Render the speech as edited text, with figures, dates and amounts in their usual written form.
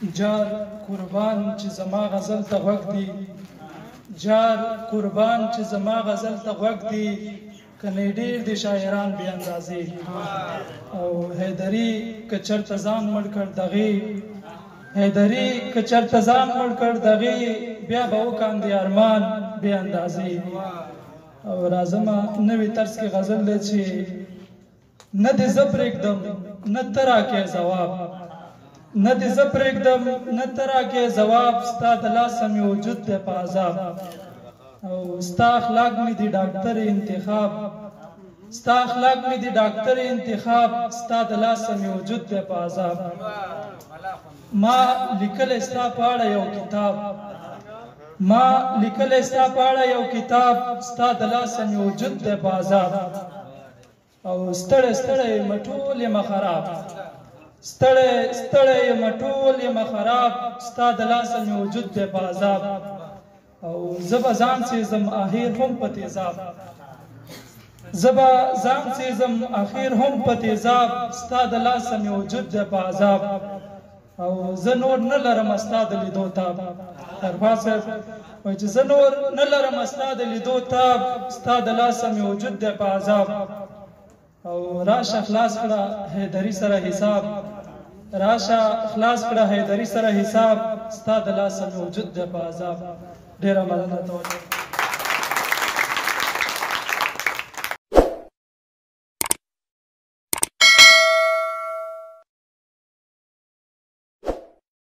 جار قربان چې زما غزل ته غوږ دی، جار قربان چې زما غزل ته غوږ دی، کنه ډېر د شاعران بې اندازې او حیدري که چېرته ځان مړ کړ دغې حیدري که چېرته ځان مړ کړ دغې بیا به وکاندې ارمان بې اندازې. او راځمه نوي طرز کې غزل دی چې نه دې زه پرېږدم نه ته راکې ځواب، نه دې زه پرېږدم نه ته راکې ځواب، ستا د لاسه مې وجود دی په عذاب. او ستا اخلاق مې دي ډاکټر انتخاب، ستا اخلاق مې دي ډاکټر انتخاب، ستا د لاسه مې وجود دی په عذاب. ما لیکلی ستا په اړه یو کتاب، ما لیکلی ستا په اړه یو کتاب، ستا د لاسه مې وجود دی په عذاب. او ستړی ستړی یم ټول یم خراب، ستړی ستړی یم ټول یم خراب، ستا د لاسه مې وجود دی په عذاب. او زه به ځان سېزم اخر هم په تیزاب، زه به ځان سېزم اخر هم په تیزاب، ستا د لاسه مې وجود دی په عذاب. او زه نور نه لرم ستا د لیدو تاب، طرفا صاحب وایي چې زه نور نه لرم ستا د لیدو تاب، ستا د لاسه مې وجود دی په عذاب. او راشه خلاص کړه حیدري سره حساب، راشه خلاص کړه حیدري سره حساب، ستا د لاسه مې وجود دی په عذاب. ډېره مننه توجه.